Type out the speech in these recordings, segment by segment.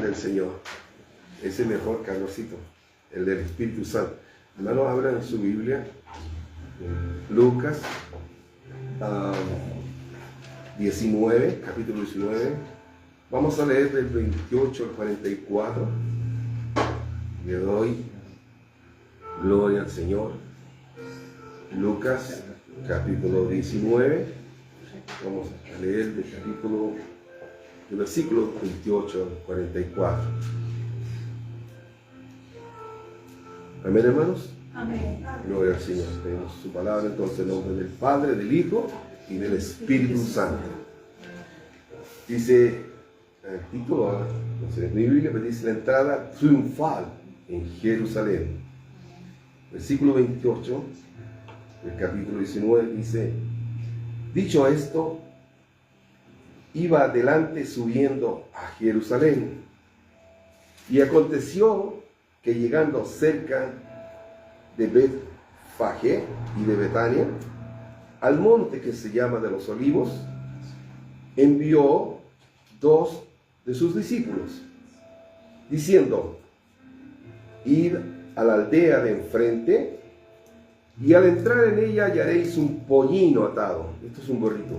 del Señor. Ese mejor, Carlosito, el del Espíritu Santo. Hermanos, abran su Biblia, Lucas 19, capítulo 19. Vamos a leer del 28 al 44. Le doy gloria al Señor. Lucas, capítulo 19. Vamos a leer del versículo 28 al 44. Amén, hermanos. Amén. Gloria al Señor. Tenemos su palabra entonces en nombre del Padre, del Hijo y del Espíritu Santo. Dice el título, no sé, en mi Biblia, pero dice la entrada triunfal en Jerusalén. Versículo 28 del capítulo 19 dice: dicho esto, iba adelante subiendo a Jerusalén. Y aconteció que llegando cerca de Betfagé y de Betania, al monte que se llama de los Olivos, envió dos de sus discípulos, diciendo: id a la aldea de enfrente, y al entrar en ella hallaréis un pollino atado. Esto es un burrito,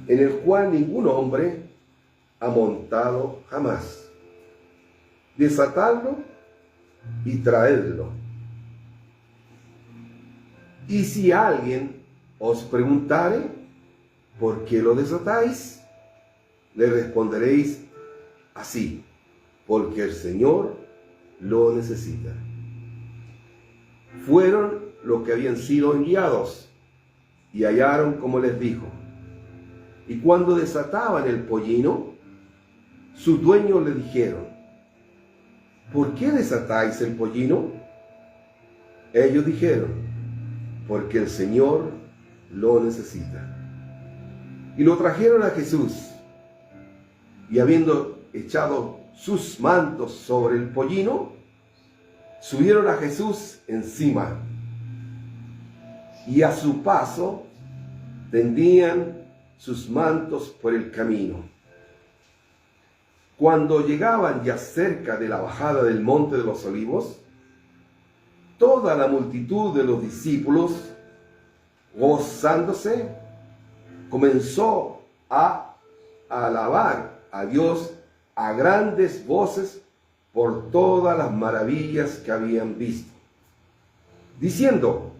en el cual ningún hombre ha montado jamás. Desatadlo y traedlo. Y si alguien os preguntare por qué lo desatáis, le responderéis así: porque el Señor lo necesita. Fueron los que habían sido enviados y hallaron como les dijo. Y cuando desataban el pollino, sus dueños le dijeron: ¿por qué desatáis el pollino? Ellos dijeron: porque el Señor lo necesita. Y lo trajeron a Jesús, y habiendo echado sus mantos sobre el pollino, subieron a Jesús encima, y a su paso tendían sus mantos por el camino. Cuando llegaban ya cerca de la bajada del monte de los Olivos, toda la multitud de los discípulos, gozándose, comenzó a alabar a Dios a grandes voces por todas las maravillas que habían visto, diciendo: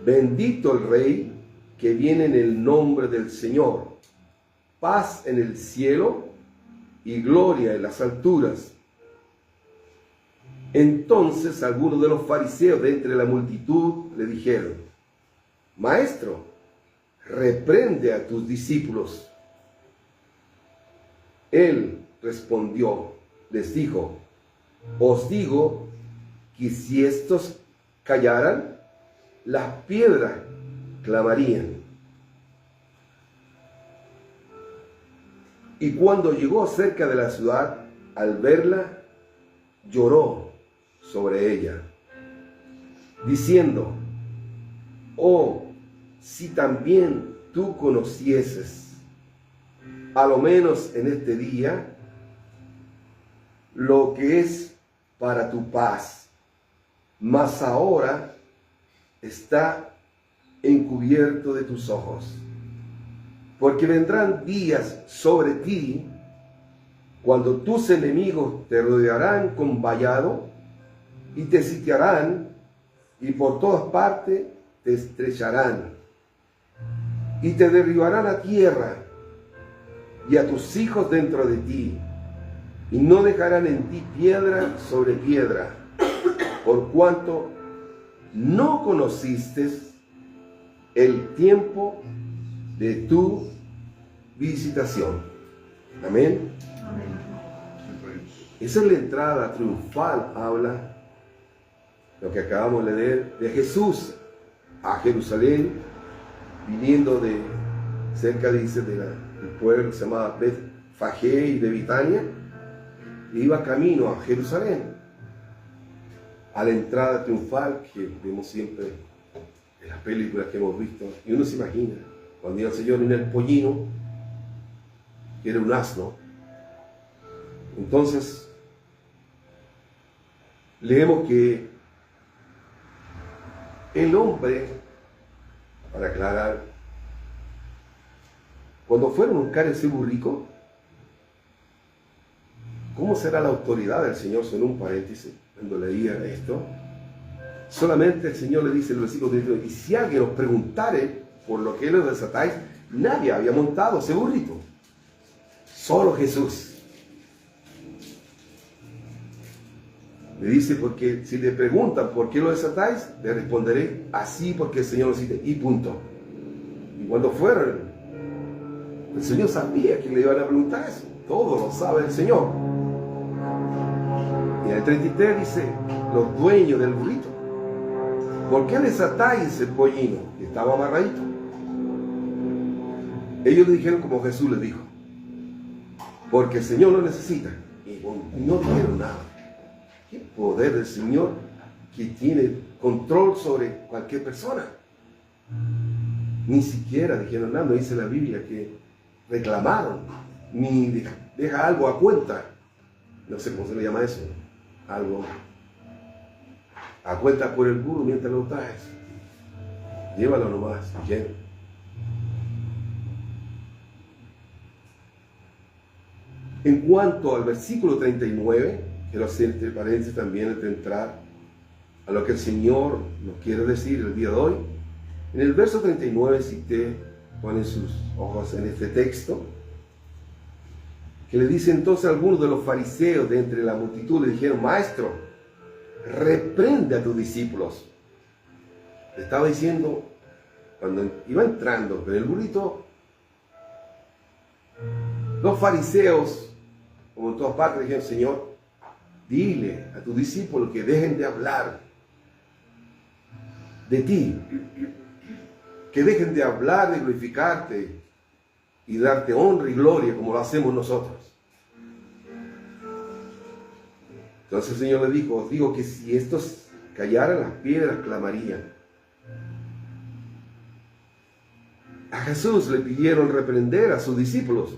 bendito el Rey que viene en el nombre del Señor, paz en el cielo y gloria en las alturas. Entonces algunos de los fariseos de entre la multitud le dijeron: Maestro, reprende a tus discípulos. Él respondió, les dijo: os digo que si estos callaran, las piedras clamarían. Y cuando llegó cerca de la ciudad, al verla, lloró sobre ella, diciendo: oh, si también tú conocieses, a lo menos en este día, lo que es para tu paz, mas ahora está encubierto de tus ojos. Porque vendrán días sobre ti cuando tus enemigos te rodearán con vallado y te sitiarán, y por todas partes te estrecharán y te derribarán a tierra y a tus hijos dentro de ti, y no dejarán en ti piedra sobre piedra, por cuanto no conociste el tiempo de tu visitación. Amén. Amén. Esa es la entrada triunfal, habla lo que acabamos de leer, de Jesús a Jerusalén, viniendo de cerca, dice, del pueblo que se llamaba Betfagé y de Betania, e iba camino a Jerusalén, a la entrada triunfal que vemos siempre en las películas que hemos visto. Y uno se imagina cuando iba el Señor en el pollino, que era un asno, Entonces, leemos que el hombre, para aclarar, cuando fueron a buscar ese burrico, ¿cómo será la autoridad del Señor? En un paréntesis, cuando leía esto, solamente el Señor le dice en el versículo 39, y si alguien os preguntare por lo que lo desatáis, nadie había montado ese burrito, solo Jesús. Le dice, porque si le preguntan por qué lo desatáis, le responderé, así porque el Señor lo dice, y punto. Y cuando fueron, el Señor sabía que le iban a preguntar eso, todo lo sabe el Señor. Y en el 33 dice, los dueños del burrito, ¿por qué desatáis el pollino que estaba amarradito? Ellos le dijeron como Jesús les dijo, porque el Señor lo necesita. Y no dijeron nada. ¿Qué poder del Señor que tiene control sobre cualquier persona? Ni siquiera dijeron nada, no dice la Biblia que reclamaron, ni deja algo a cuenta. No sé cómo se le llama eso. Algo a cuenta por el burro mientras lo traes. Llévalo nomás, ¿bien? En cuanto al versículo 39, quiero hacer entre paréntesis también antes de entrar a lo que el Señor nos quiere decir el día de hoy. En el verso 39, si usted pone sus ojos en este texto, que le dice entonces a algunos de los fariseos de entre la multitud, le dijeron, maestro, reprende a tus discípulos. Le estaba diciendo, cuando iba entrando en el burrito, los fariseos, como en todas partes, dijeron, Señor, dile a tus discípulos que dejen de hablar de ti, que dejen de hablar de glorificarte y darte honra y gloria como lo hacemos nosotros. Entonces el Señor le dijo, os digo que si estos callaran, las piedras clamarían. A Jesús le pidieron reprender a sus discípulos,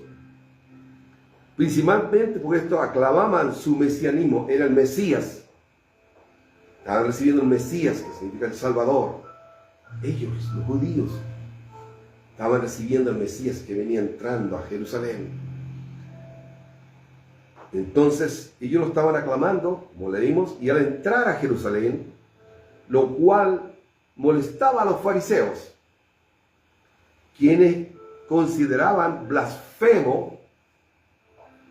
principalmente porque estos aclamaban su mesianismo, era el Mesías. Estaban recibiendo el Mesías, que significa el Salvador. Ellos, los judíos, estaban recibiendo el Mesías que venía entrando a Jerusalén. Entonces, ellos lo estaban aclamando, como leímos, y al entrar a Jerusalén, lo cual molestaba a los fariseos, quienes consideraban blasfemo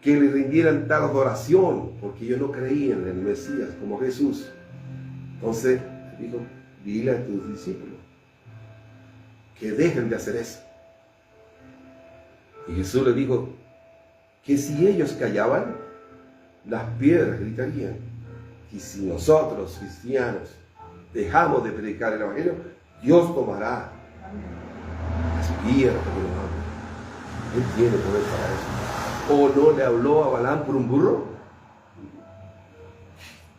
que le rindieran tal adoración, porque ellos no creían en el Mesías como Jesús. Entonces, dijo, dile a tus discípulos que dejen de hacer eso. Y Jesús le dijo que si ellos callaban, las piedras gritarían. Y si nosotros, cristianos, dejamos de predicar el Evangelio, Dios tomará las piedras que nos hablan. Él tiene poder para eso. ¿O no le habló a Balaam por un burro?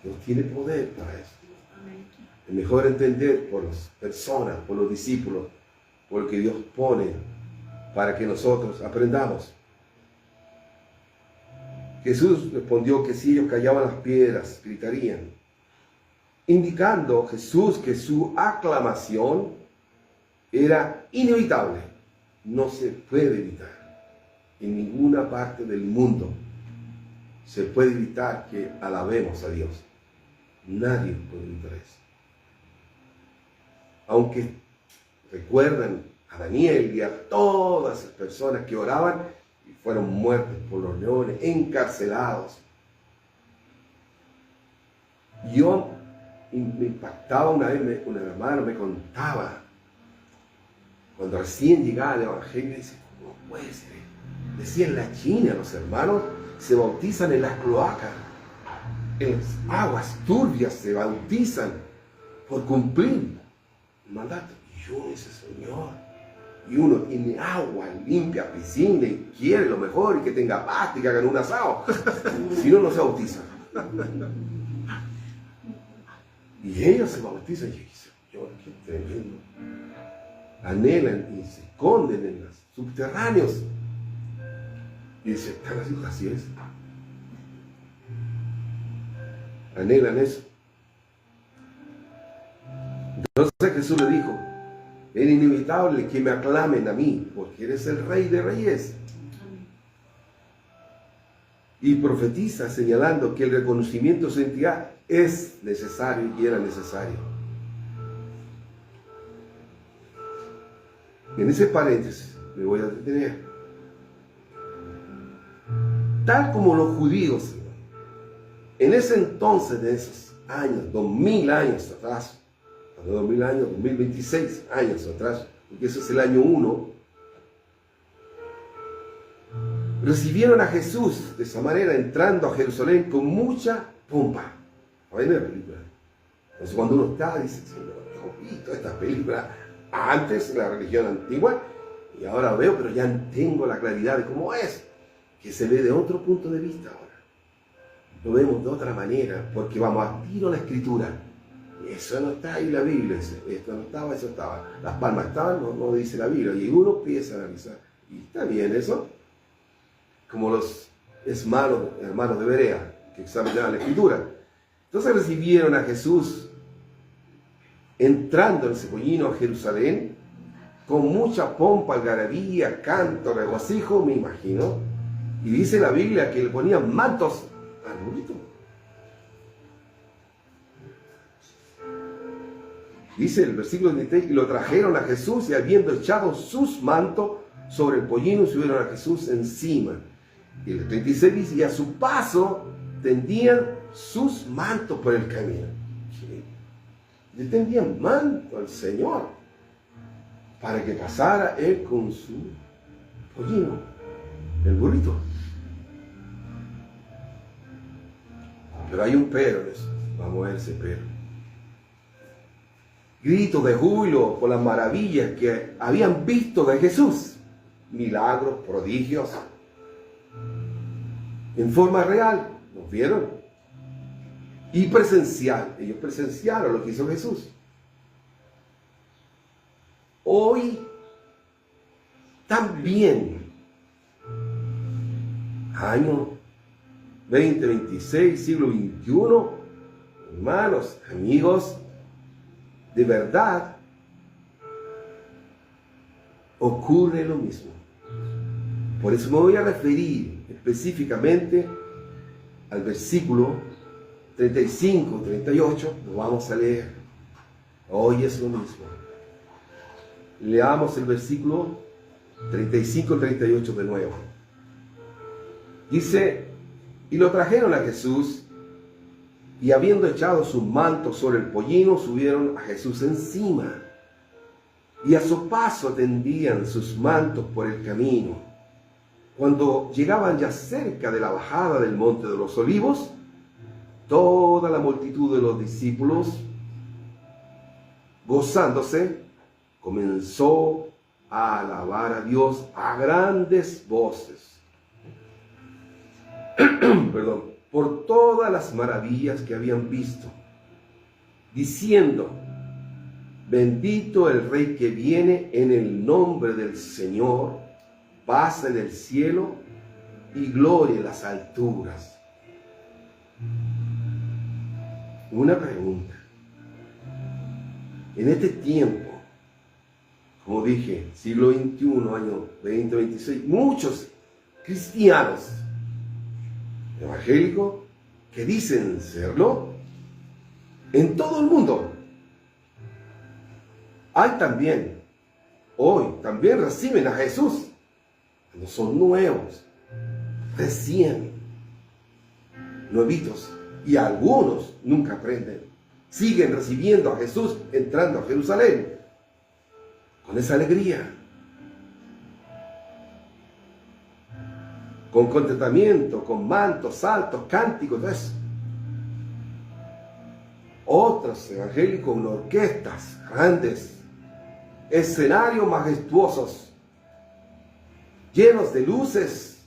Dios tiene poder para eso. Es mejor entender por las personas, por los discípulos, por lo que Dios pone para que nosotros aprendamos. Jesús respondió que si ellos callaban las piedras, gritarían, indicando Jesús que su aclamación era inevitable, no se puede evitar. En ninguna parte del mundo se puede evitar que alabemos a Dios. Nadie puede evitar eso. Aunque recuerdan a Daniel y a todas las personas que oraban y fueron muertos por los leones, encarcelados. Yo me impactaba una vez, un hermano me contaba, cuando recién llegaba al Evangelio, dice, ¿cómo puede ser? Decía, en la China los hermanos se bautizan en las cloacas, en las aguas turbias se bautizan por cumplir el mandato. Y uno dice, Señor, y uno tiene agua limpia, piscina, y quiere lo mejor, y que tenga pasta, y que hagan un asado. Si no, no se bautizan. Y ellos se bautizan, y dicen, Señor, qué tremendo. Anhelan y se esconden en los subterráneos. Y dice, así es. anhelan eso. Entonces Jesús le dijo, es inevitable que me aclamen a mí, porque eres el Rey de Reyes. Y profetiza señalando que el reconocimiento de su identidad es necesario y era necesario. En ese paréntesis me voy a detener. Tal como los judíos, en ese entonces de esos años, 2000 años atrás, 2000 años, 2026 años atrás, porque eso es el año 1, recibieron a Jesús de esa manera, entrando a Jerusalén con mucha pompa. A ver la película. Entonces cuando uno está, dice, he visto estas películas antes en la religión antigua, y ahora veo, pero ya tengo la claridad de cómo es, que se ve de otro punto de vista ahora. Lo vemos de otra manera, porque vamos a tiro a la Escritura. Eso no está ahí en la Biblia, esto no estaba, eso estaba. Las palmas estaban, no dice la Biblia. Y uno empieza a analizar. Y está bien eso. Como los hermanos de Berea, que examinaban la Escritura. Entonces recibieron a Jesús entrando en ese pollino a Jerusalén, con mucha pompa, algarabía, canto, regocijo, me imagino. Y dice la Biblia que le ponían mantos al burrito. Dice el versículo 23, y lo trajeron a Jesús, y habiendo echado sus mantos sobre el pollino, subieron a Jesús encima. Y el 36 dice, y a su paso tendían sus mantos por el camino. Le tendían manto al Señor para que pasara él con su pollino, el burrito. Pero hay un pero en eso. Vamos a ver ese pero. Gritos de júbilo por las maravillas que habían visto de Jesús. Milagros, prodigios. En forma real. ¿Los vieron? Y presencial. Ellos presenciaron lo que hizo Jesús. Hoy también, año 2026, siglo XXI, hermanos, amigos, de verdad, ocurre lo mismo. Por eso me voy a referir específicamente al versículo 35, 38, lo vamos a leer. Hoy es lo mismo. Leamos el versículo 35 y 38 de nuevo. Dice, y lo trajeron a Jesús, y habiendo echado sus mantos sobre el pollino, subieron a Jesús encima. Y a su paso tendían sus mantos por el camino. Cuando llegaban ya cerca de la bajada del monte de los olivos, toda la multitud de los discípulos, gozándose, comenzó a alabar a Dios a grandes voces. Perdón, por todas las maravillas que habían visto, diciendo, bendito el Rey que viene en el nombre del Señor, paz en el cielo y gloria en las alturas. Una pregunta. En este tiempo, como dije, siglo XXI, año 2026, muchos cristianos evangélicos que dicen serlo en todo el mundo. Hay también, hoy, también reciben a Jesús. No son nuevos, recién, nuevitos. Y algunos nunca aprenden. Siguen recibiendo a Jesús entrando a Jerusalén con esa alegría, con contentamiento, con mantos, saltos, cánticos, todo eso. Otros evangélicos con orquestas grandes, escenarios majestuosos, llenos de luces,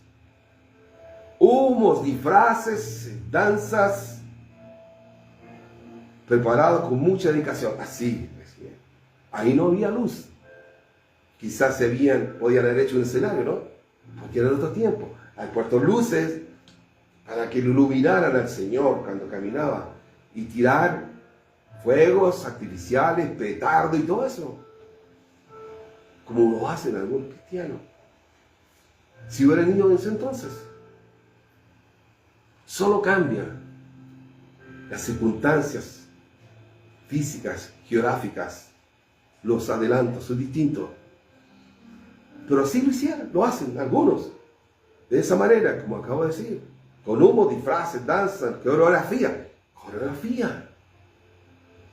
humos, disfraces, danzas, preparados con mucha dedicación. Así, ahí no había luz. Quizás podían haber hecho un escenario, ¿no? Porque era de otro tiempo. Hay puesto luces para que lo iluminaran al Señor cuando caminaba y tirar fuegos artificiales, petardo y todo eso, como lo hacen algunos cristianos. Si hubiera niños en ese entonces, solo cambia las circunstancias físicas, geográficas, los adelantos son distintos. Pero así lo hicieron, lo hacen algunos, de esa manera, como acabo de decir, con humo, disfraces, danzan, coreografía,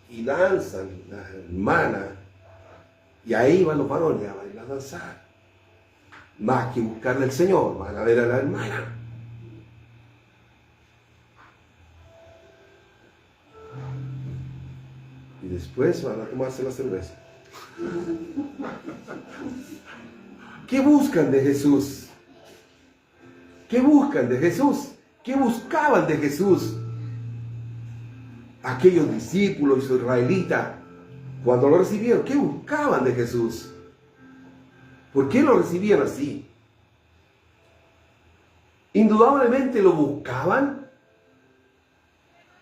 y danzan las hermanas, y ahí van los varones a bailar, a danzar, más que buscarle al Señor, van a ver a la hermana. Y después van a tomarse la cerveza. ¿Qué buscan de Jesús? ¿Qué buscan de Jesús? ¿Qué buscaban de Jesús? Aquellos discípulos y sus israelitas, cuando lo recibieron, ¿qué buscaban de Jesús? ¿Por qué lo recibían así? Indudablemente lo buscaban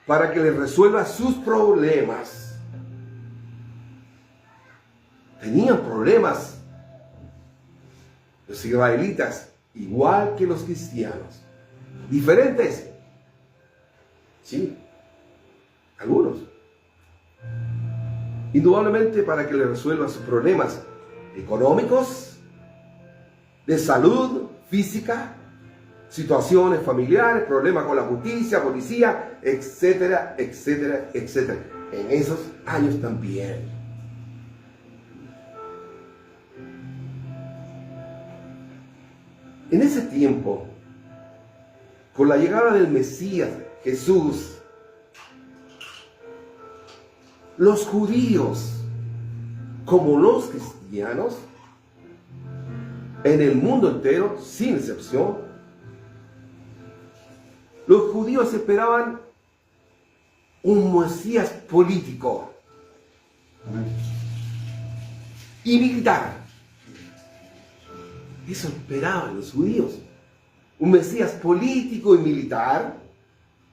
para que les resuelva sus problemas. Tenían problemas los israelitas, igual que los cristianos. Diferentes. Sí, algunos. Indudablemente para que le resuelva sus problemas económicos, de salud, física, situaciones familiares, problemas con la justicia, policía, etcétera, etcétera, etcétera. En esos años también. En ese tiempo, con la llegada del Mesías, Jesús, los judíos, como los cristianos, en el mundo entero, sin excepción, los judíos esperaban un Mesías político y militar. Eso esperaban los judíos. Un Mesías político y militar,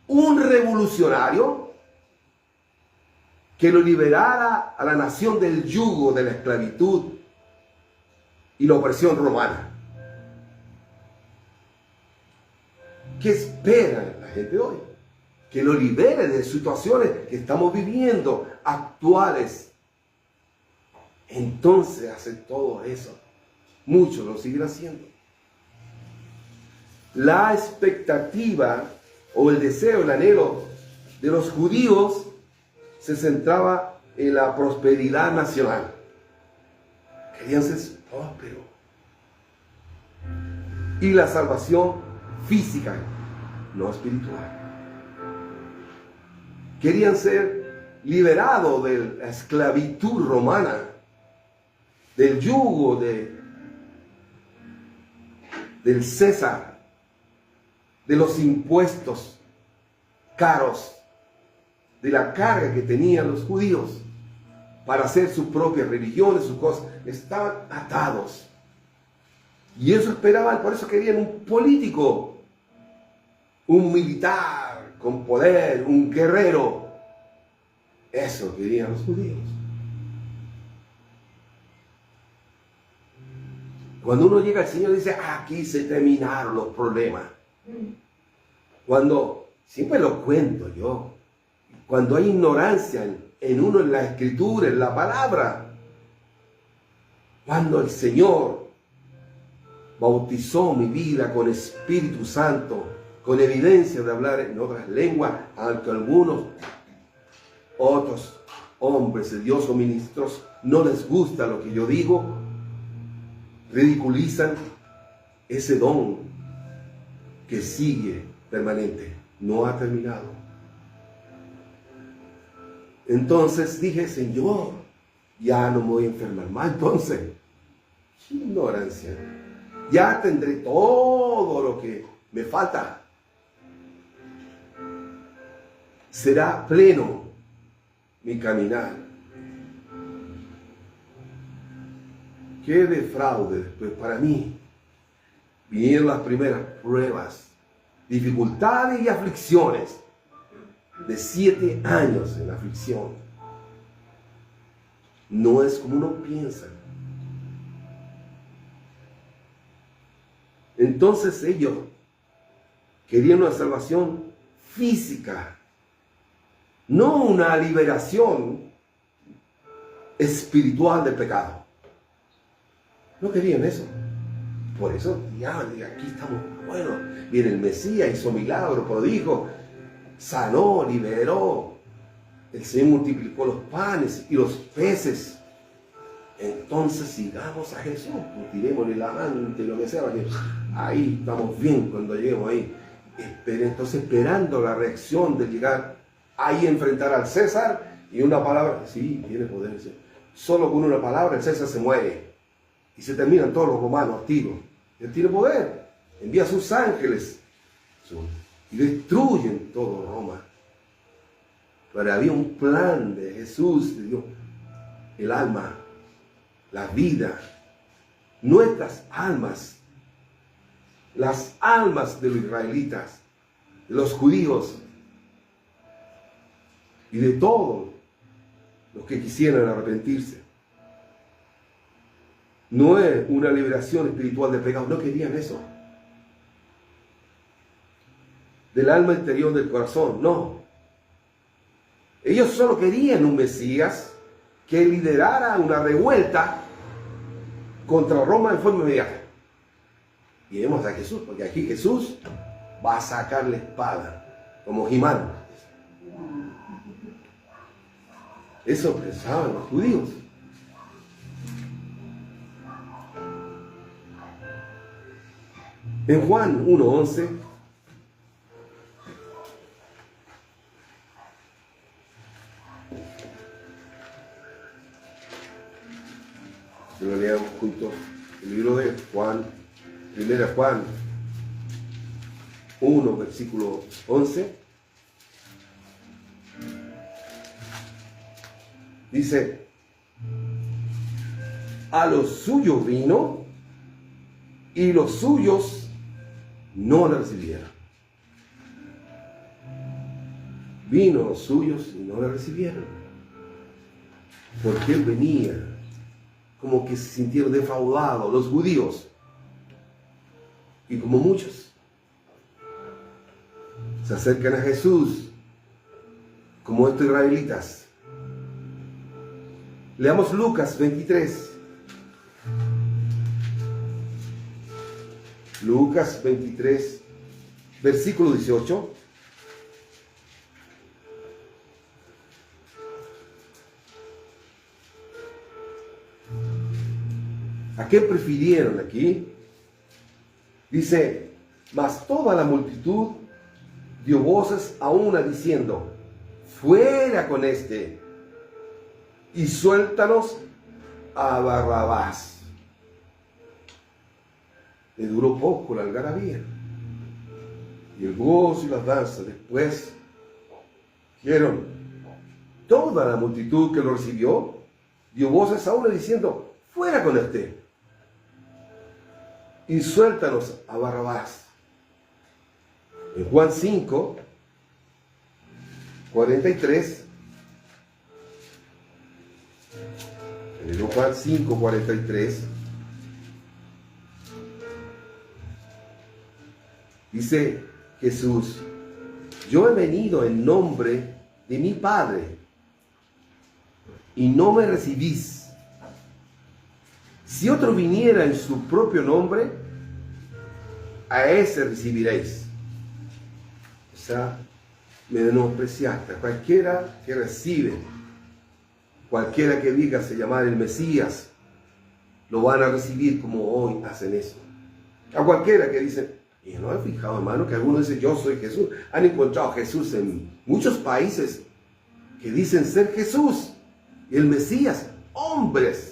un revolucionario que lo liberara a la nación del yugo de la esclavitud y la opresión romana. ¿Qué espera la gente hoy? Que lo libere de situaciones que estamos viviendo, actuales. Entonces hace todo eso. Muchos lo siguen haciendo. La expectativa o el deseo, el anhelo de los judíos se centraba en la prosperidad nacional. Querían ser prósperos. Y la salvación física, no espiritual. Querían ser liberados de la esclavitud romana, del yugo del César, de los impuestos caros, de la carga que tenían los judíos para hacer sus propias religiones, sus cosas. Estaban atados. Y eso esperaban, por eso querían un político, un militar con poder, un guerrero. Eso querían los judíos. Cuando uno llega al Señor dice, aquí se terminaron los problemas. Cuando, siempre lo cuento yo, cuando hay ignorancia en uno, en la Escritura, en la palabra, cuando el Señor bautizó mi vida con Espíritu Santo, con evidencia de hablar en otras lenguas, aunque algunos otros hombres de Dios o ministros no les gusta lo que yo digo, ridiculizan ese don que sigue permanente, no ha terminado. Entonces dije, Señor, ya no me voy a enfermar más, entonces, qué ignorancia, ya tendré todo lo que me falta, será pleno mi caminar. Qué de fraude después para mí. Vinieron las primeras pruebas, dificultades y aflicciones de 7 años en aflicción. No es como uno piensa. Entonces ellos querían una salvación física, no una liberación espiritual del pecado. No querían eso. Por eso, ya, aquí estamos, bueno, viene el Mesías, hizo milagros, prodigio, sanó, liberó. El Señor multiplicó los panes y los peces. Entonces sigamos a Jesús, pues, tirémosle la mano y lo que sea, porque ahí estamos bien cuando lleguemos ahí. Entonces esperando la reacción de llegar ahí a enfrentar al César y una palabra, sí, tiene poder. Solo con una palabra el César se muere y se terminan todos los romanos a tiro. Él tiene poder, envía a sus ángeles y destruyen todo Roma. Pero había un plan de Jesús, de Dios, el alma, la vida, nuestras almas, las almas de los israelitas, de los judíos y de todos los que quisieran arrepentirse. No es una liberación espiritual del pecado, no querían eso. Del alma interior del corazón, no. Ellos solo querían un Mesías que liderara una revuelta contra Roma en forma inmediata. Y vemos a Jesús, porque aquí Jesús va a sacar la espada, como Jimán. Eso pensaban los judíos. En Juan 1:11, lo leamos juntos, el libro de Juan, 1 Juan 1, versículo 11, dice: a los suyos vino y los suyos no le recibieron. Vino a los suyos y no le recibieron. Porque él venía, como que se sintieron defraudados los judíos. Y como muchos se acercan a Jesús, como estos israelitas. Leamos Lucas 23. Lucas 23, versículo 18. ¿A qué prefirieron aquí? Dice: mas toda la multitud dio voces a una diciendo: fuera con este y suéltanos a Barrabás. Le duró poco la algarabía y el gozo y las danzas. Después dijeron, toda la multitud que lo recibió dio voces a una diciendo: fuera con este y suéltanos a Barrabás. En Juan 5, 43, en el Juan 5, 43, dice Jesús: yo he venido en nombre de mi Padre y no me recibís. Si otro viniera en su propio nombre, a ese recibiréis. O sea, me menospreciaste. Cualquiera que recibe, cualquiera que diga se llamar el Mesías, lo van a recibir como hoy hacen eso. A cualquiera que dice, y no he fijado, hermano, que algunos dicen yo soy Jesús. Han encontrado a Jesús en muchos países que dicen ser Jesús, el Mesías, hombres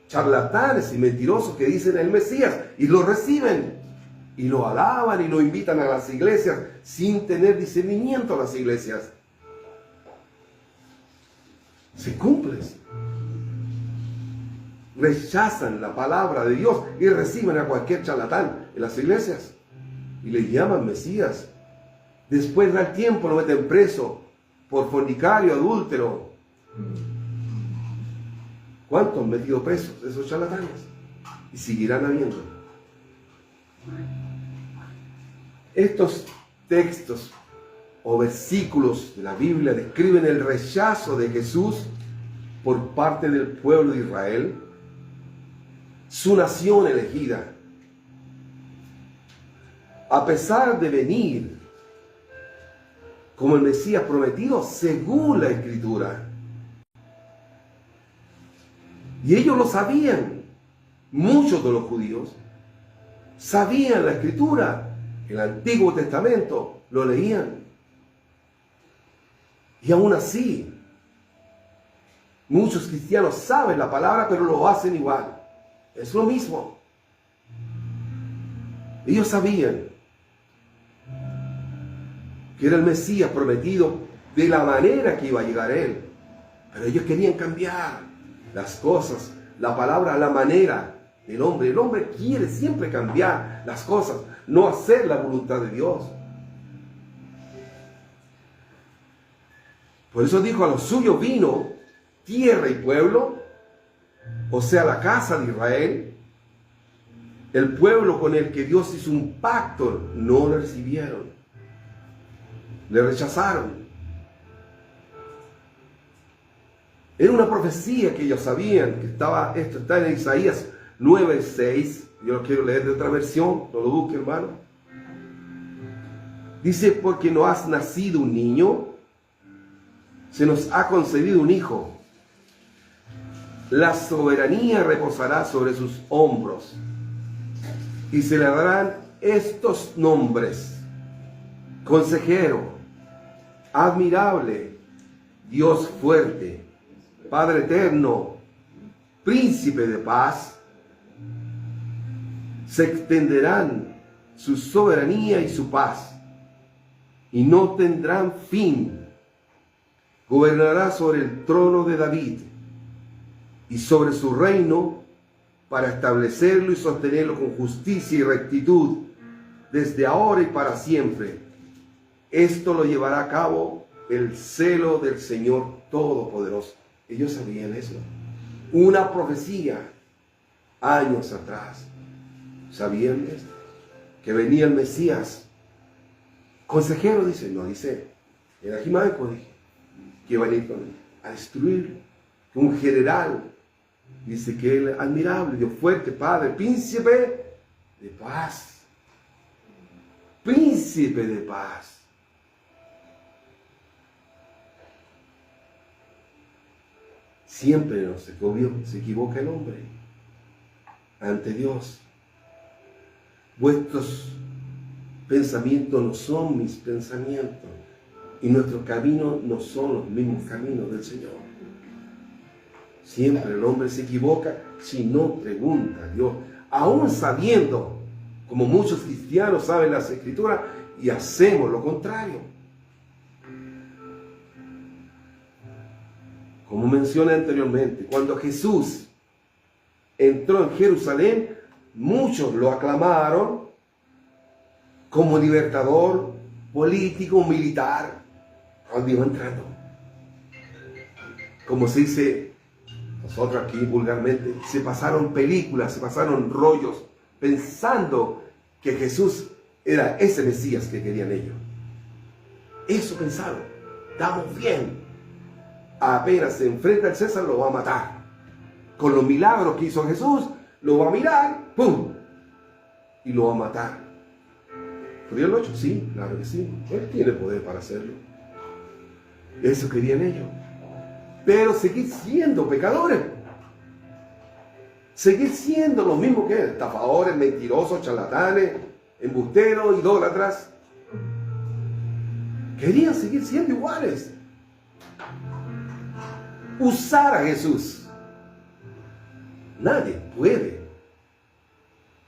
charlatanes y mentirosos que dicen el Mesías y lo reciben y lo alaban y lo invitan a las iglesias sin tener discernimiento a las iglesias. Se cumplen. Rechazan la palabra de Dios y reciben a cualquier charlatán en las iglesias y le llaman Mesías Después del tiempo lo meten preso por fornicario, adúltero. ¿Cuántos han metido presos esos charlatanes? Y seguirán habiendo. Estos textos o versículos de la Biblia describen el rechazo de Jesús por parte del pueblo de Israel, su nación elegida. A pesar de venir como el Mesías prometido según la Escritura. Y ellos lo sabían. Muchos de los judíos sabían la Escritura. El Antiguo Testamento lo leían. Y aún así, muchos cristianos saben la palabra, pero lo hacen igual. Es lo mismo. Ellos sabían que era el Mesías prometido de la manera que iba a llegar Él. Pero ellos querían cambiar las cosas, la palabra, la manera del hombre. El hombre quiere siempre cambiar las cosas, no hacer la voluntad de Dios. Por eso dijo: a los suyos vino tierra y pueblo, o sea, la casa de Israel. El pueblo con el que Dios hizo un pacto no lo recibieron. Le rechazaron. Era una profecía que ellos sabían, que esto está en Isaías 9:6. Yo lo quiero leer de otra versión, no lo busque, hermano. Dice: porque no has nacido un niño, se nos ha concedido un hijo. La soberanía reposará sobre sus hombros, y se le darán estos nombres: Consejero, Admirable, Dios fuerte, Padre eterno, Príncipe de paz. Se extenderán su soberanía y su paz, y no tendrán fin. Gobernará sobre el trono de David y sobre su reino, para establecerlo y sostenerlo con justicia y rectitud desde ahora y para siempre. Esto lo llevará a cabo el celo del Señor Todopoderoso. Ellos sabían eso. Una profecía años atrás. ¿Sabían esto? Que venía el Mesías. Consejero, dice. No, dice. Era Jimanco, dije. Que iba a venir a destruirlo. Un general. Dice que él, admirable, Dios fuerte, Padre, Príncipe de paz. Príncipe de paz. Siempre se equivoca el hombre ante Dios. Vuestros pensamientos no son mis pensamientos, y nuestros caminos no son los mismos caminos del Señor. Siempre el hombre se equivoca si no pregunta a Dios, aún sabiendo, como muchos cristianos saben las Escrituras, y hacemos lo contrario. Como mencioné anteriormente, cuando Jesús entró en Jerusalén, muchos lo aclamaron como libertador político, militar, cuando iba entrando. Como se dice nosotros aquí vulgarmente, se pasaron películas, se pasaron rollos, pensando que Jesús era ese Mesías que querían ellos. Eso pensaron. Estamos bien. Apenas se enfrenta al César, lo va a matar. Con los milagros que hizo Jesús, lo va a mirar, ¡pum! Y lo va a matar. ¿Podría lo hecho? Sí, claro que sí. Él tiene poder para hacerlo. Eso querían ellos. Pero seguir siendo pecadores. Seguir siendo los mismos que estafadores, mentirosos, charlatanes, embusteros, idólatras. Querían seguir siendo iguales. Usar a Jesús. Nadie puede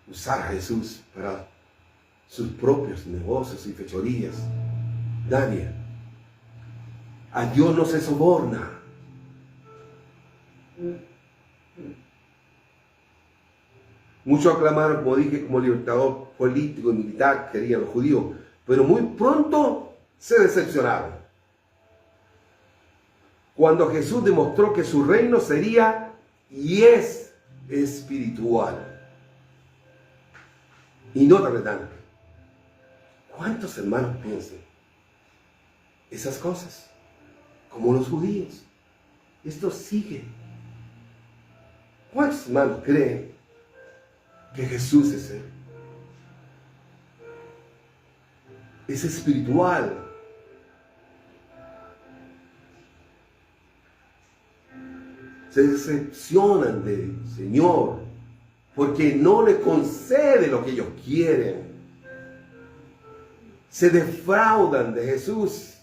usar a Jesús para sus propios negocios y fechorías. Nadie. A Dios no se soborna. Muchos aclamaron, como dije, como libertador político y militar, querían los judíos, pero muy pronto se decepcionaron. Cuando Jesús demostró que su reino sería y es espiritual y no terrenal. ¿Cuántos hermanos piensan esas cosas? Como los judíos. Esto sigue. ¿Cuántos hermanos creen que Jesús es Él? Es espiritual. Se decepcionan del Señor porque no le concede lo que ellos quieren. Se defraudan de Jesús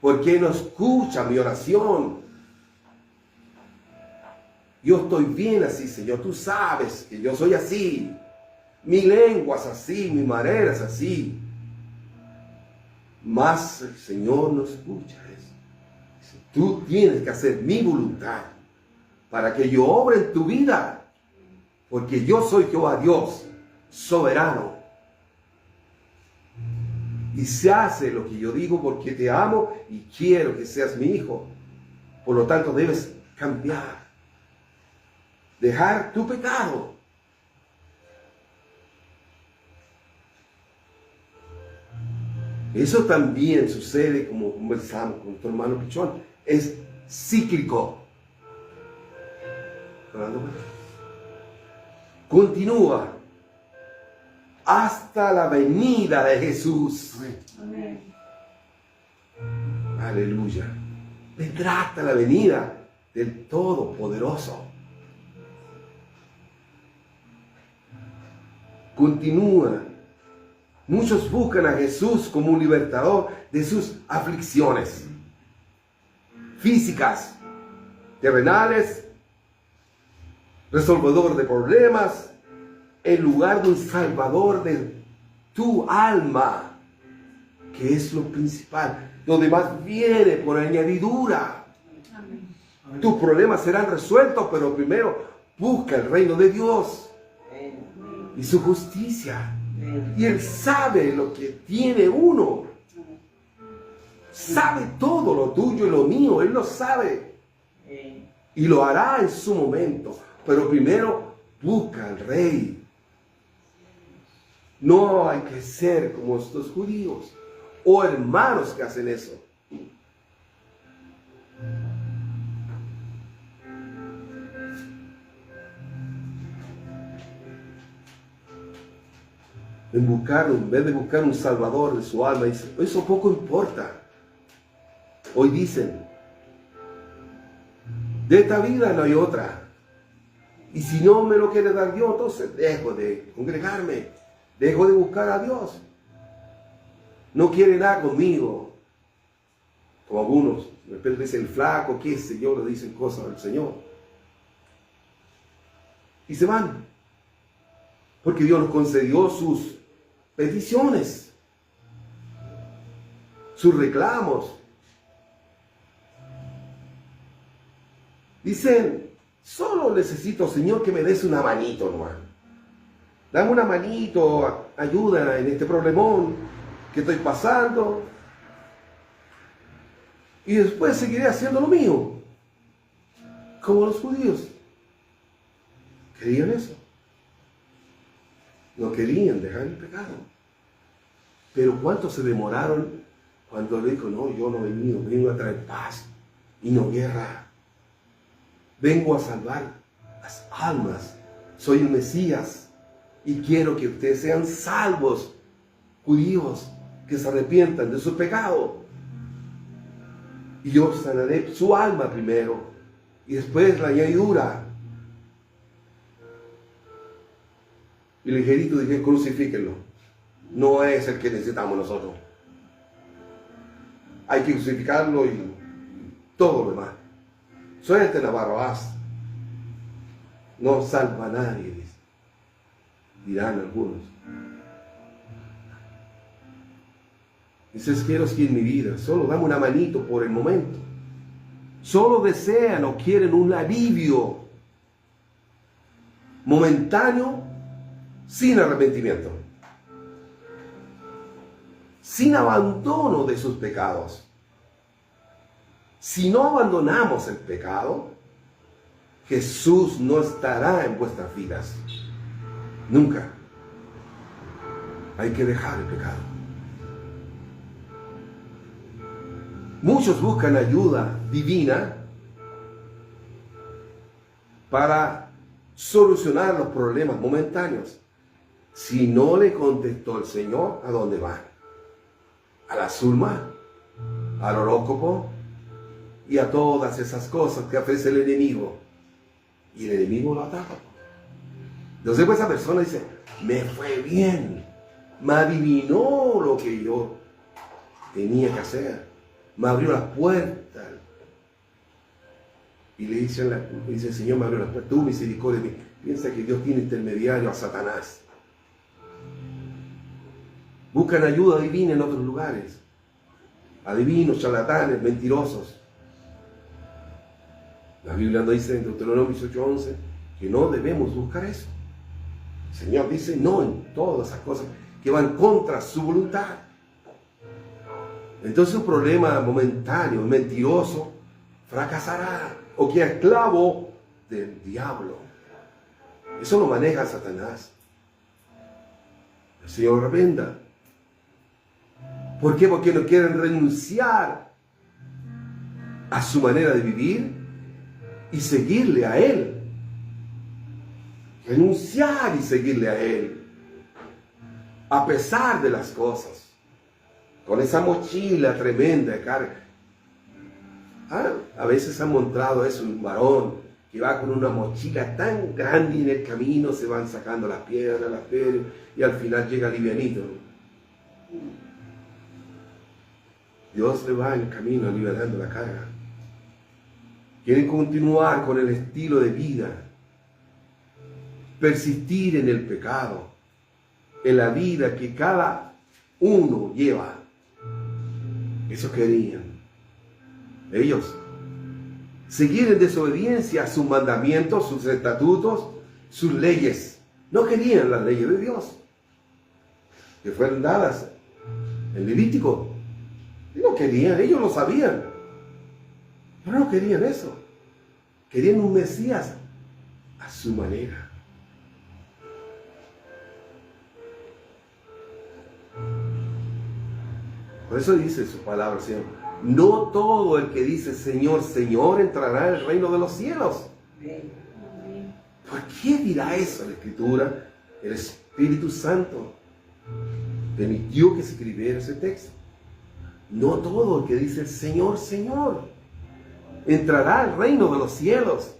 porque no escucha mi oración. Yo estoy bien así, Señor. Tú sabes que yo soy así. Mi lengua es así, mi manera es así. Mas el Señor no escucha eso. Tú tienes que hacer mi voluntad para que yo obre en tu vida. Porque yo soy Jehová Dios, soberano. Y se hace lo que yo digo porque te amo y quiero que seas mi hijo. Por lo tanto, debes cambiar. Dejar tu pecado. Eso también sucede, como conversamos con tu hermano Pichón, es cíclico. Continúa hasta la venida de Jesús. Amén. Aleluya. Vendrá hasta la venida del Todopoderoso. Continúa. Muchos buscan a Jesús como un libertador de sus aflicciones físicas, terrenales, resolvedor de problemas, en lugar de un salvador de tu alma, que es lo principal. Lo demás viene por añadidura. Amén. Tus problemas serán resueltos, pero primero busca el reino de Dios y su justicia. Y Él sabe lo que tiene uno. Sabe todo lo tuyo y lo mío. Él lo sabe. Y lo hará en su momento. Pero primero busca al Rey. No hay que ser como estos judíos o hermanos que hacen eso. En vez de buscar un salvador de su alma, dice, eso poco importa. Hoy dicen, de esta vida no hay otra. Y si no me lo quiere dar Dios, entonces dejo de congregarme, dejo de buscar a Dios. No quiere nada conmigo. Como algunos, de repente dicen el flaco, qué sé yo, le dicen cosas al Señor. Y se van. Porque Dios nos concedió sus peticiones, sus reclamos. Dicen, solo necesito, Señor, que me des una manito nomás. Dame una manito, ayuda en este problemón que estoy pasando. Y después seguiré haciendo lo mío. Como los judíos. ¿Querían eso? No querían dejar el pecado. Pero ¿cuántos se demoraron cuando le dijo, no, yo no he venido, vengo a traer paz y no guerra? Vengo a salvar las almas. Soy el Mesías y quiero que ustedes sean salvos, judíos, que se arrepientan de su pecado. Y yo sanaré su alma primero y después la añadidura. Y ligerito dije, crucifíquenlo. No es el que necesitamos nosotros. Hay que crucificarlo y todo lo demás. Suelten a Barrabás. No salva a nadie, dirán algunos. Dices, quiero seguir mi vida. Solo dame una manito por el momento. Solo desean o quieren un alivio momentáneo sin arrepentimiento. sin abandono de sus pecados. Si no abandonamos el pecado, Jesús no estará en vuestras vidas. Nunca. Hay que dejar el pecado. Muchos buscan ayuda divina para solucionar los problemas momentáneos. Si no le contestó el Señor, ¿a dónde van? A la sulma, al horóscopo y a todas esas cosas que ofrece el enemigo. Y el enemigo lo ataca. Entonces pues esa persona dice, me fue bien, me adivinó lo que yo tenía que hacer, me abrió las puertas. Y le dice el Señor, me abrió las puertas, tu misericordia. Piensa que Dios tiene intermediario a Satanás. Buscan ayuda divina en otros lugares. Adivinos, charlatanes, mentirosos. La Biblia nos dice en Deuteronomio 18:11 que no debemos buscar eso. El Señor dice no en todas esas cosas que van contra su voluntad. Entonces un problema momentáneo, mentiroso, fracasará o queda esclavo del diablo. Eso lo maneja Satanás. El Señor reprenda. ¿Por qué? Porque no quieren renunciar a su manera de vivir y seguirle a Él. Renunciar y seguirle a Él. A pesar de las cosas. Con esa mochila tremenda de carga. A veces han mostrado eso, un varón que va con una mochila tan grande y en el camino se van sacando las piedras, y al final llega livianito. Dios le va en camino liberando la carga. Quieren continuar con el estilo de vida, persistir en el pecado, en la vida que cada uno lleva. Eso querían. Ellos seguir en desobediencia a sus mandamientos, sus estatutos, sus leyes. No querían las leyes de Dios, que fueron dadas en Levítico. No querían, ellos lo sabían, pero no querían eso. Querían un Mesías a su manera. Por eso dice su palabra, Señor. No todo el que dice Señor, Señor entrará en el reino de los cielos. ¿Por qué dirá eso la Escritura? El Espíritu Santo permitió que se escribiera ese texto. No todo el que dice Señor, Señor entrará al reino de los cielos.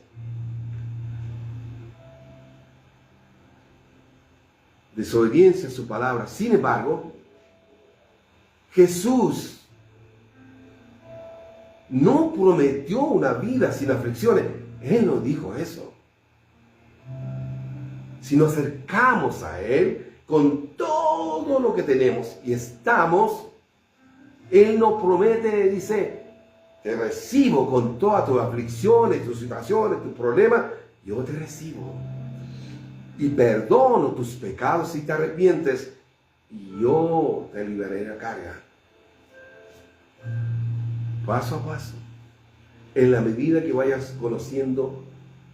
Desobediencia a su palabra. Sin embargo, Jesús no prometió una vida sin aflicciones. Él no dijo eso. Si nos acercamos a Él con todo lo que tenemos y estamos, Él nos promete, dice, te recibo con todas tus aflicciones, tus situaciones, tus problemas, yo te recibo. Y perdono tus pecados si te arrepientes, y yo te liberaré de la carga. Paso a paso, en la medida que vayas conociendo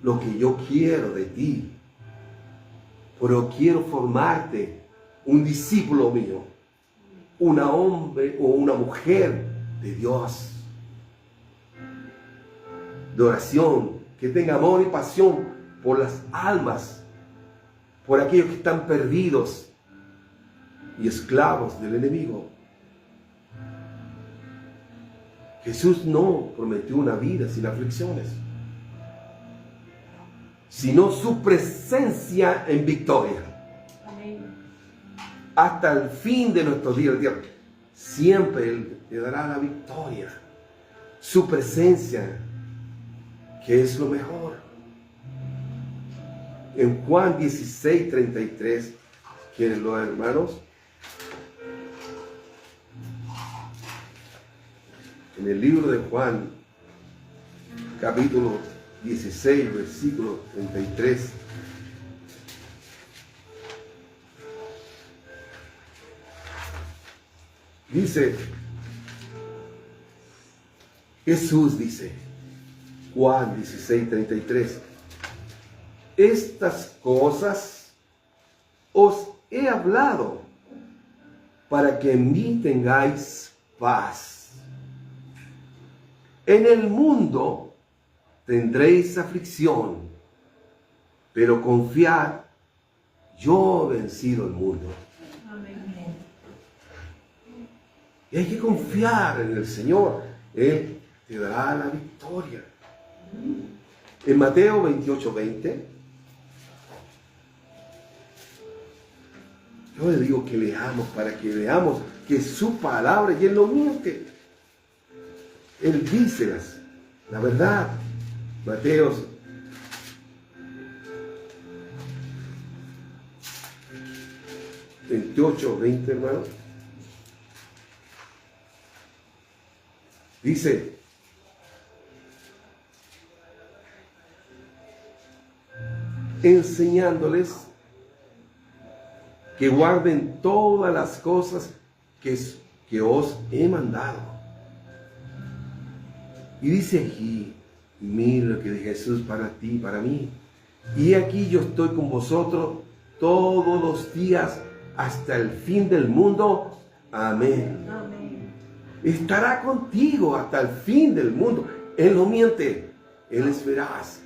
lo que yo quiero de ti. Pero quiero formarte un discípulo mío, un hombre o una mujer de Dios, de oración, que tenga amor y pasión por las almas, por aquellos que están perdidos y esclavos del enemigo. Jesús no prometió una vida sin aflicciones, sino su presencia en victoria. Amén. Hasta el fin de nuestros días. Siempre Él te dará la victoria. Su presencia, que es lo mejor. En Juan 16:33, ¿quieren los hermanos? En el libro de Juan, capítulo 16, versículo 33. Dice, Jesús dice, Juan 16:33, estas cosas os he hablado para que en mí tengáis paz. En el mundo tendréis aflicción, pero confiad, yo he vencido el mundo. Amén. Y hay que confiar en el Señor. Él te dará la victoria. En Mateo 28:20, yo le digo que leamos para que veamos que su palabra, y Él no miente. Él dice la verdad. Mateo 28:20, hermano. Dice, enseñándoles que guarden todas las cosas que os he mandado. Y dice aquí, mira lo que dice Jesús para ti, para mí. Y aquí yo estoy con vosotros todos los días hasta el fin del mundo. Amén. Amén. Estará contigo hasta el fin del mundo. Él no miente, Él es veraz.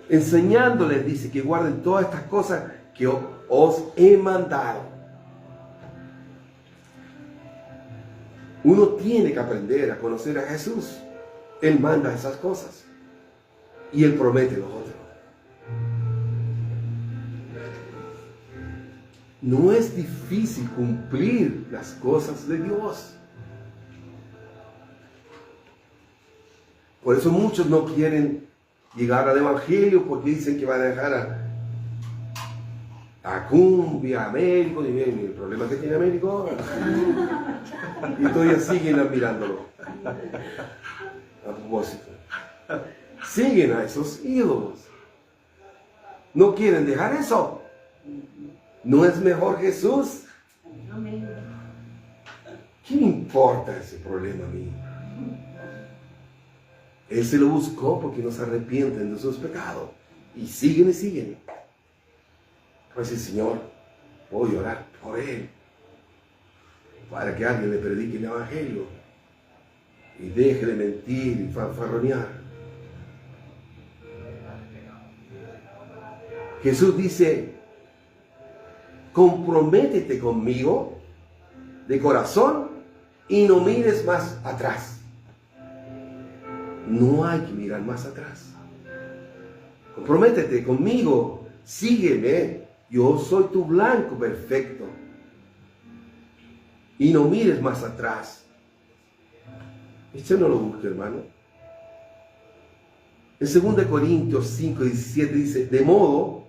Enseñándoles, dice, que guarden todas estas cosas que os he mandado. Uno tiene que aprender a conocer a Jesús. Él manda esas cosas y Él promete lo otro. No es difícil cumplir las cosas de Dios. Por eso muchos no quieren llegar al Evangelio, porque dicen que van a dejar a Cumbia, a Américo, y el problema que tiene Américo, y todavía siguen admirándolo. A propósito, siguen a esos ídolos. No quieren dejar eso. ¿No es mejor Jesús? ¿Qué me importa ese problema a mí? Él se lo buscó porque no se arrepienten de sus pecados. Y siguen y siguen. Pues el Señor, voy a orar por Él, para que alguien le predique el Evangelio y deje de mentir y fanfarronear. Jesús dice, comprométete conmigo de corazón y no mires más atrás. No hay que mirar más atrás. Comprométete conmigo, sígueme. Yo soy tu blanco perfecto. Y no mires más atrás. Usted no lo busque, hermano. En 2 Corintios 5:17 dice, de modo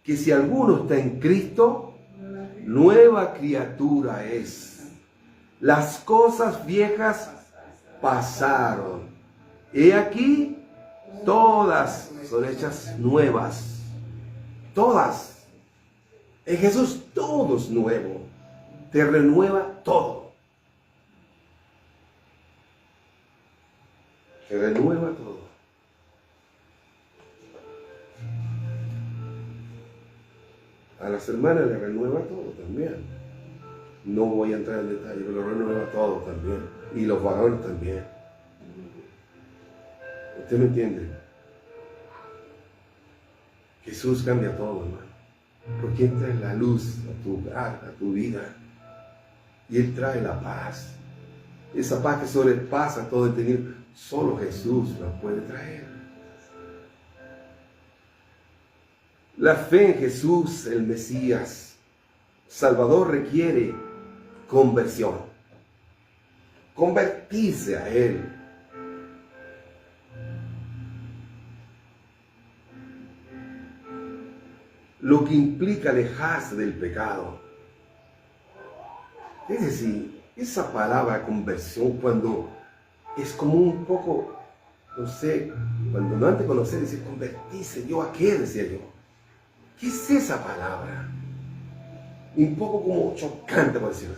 que si alguno está en Cristo, nueva criatura es. Las cosas viejas pasaron. He aquí, todas son hechas nuevas. Todas. En Jesús todo es nuevo. Te renueva todo. Te renueva todo. A las hermanas le renueva todo también. No voy a entrar en detalle, pero lo renueva todo también. Y los varones también. ¿Usted me entiende? Jesús cambia todo, hermano. Porque Él trae la luz a tu hogar, a tu vida. Y Él trae la paz. Esa paz que sobrepasa todo entendimiento. Solo Jesús la puede traer. La fe en Jesús, el Mesías, Salvador, requiere conversión. Convertirse a Él. Lo que implica alejarse del pecado. Es decir, esa palabra conversión, cuando es como un poco, no sé, cuando no antes de conocer, dice convertirse, ¿yo a qué? Decía yo. ¿Qué es esa palabra? Un poco como chocante, por decirlo.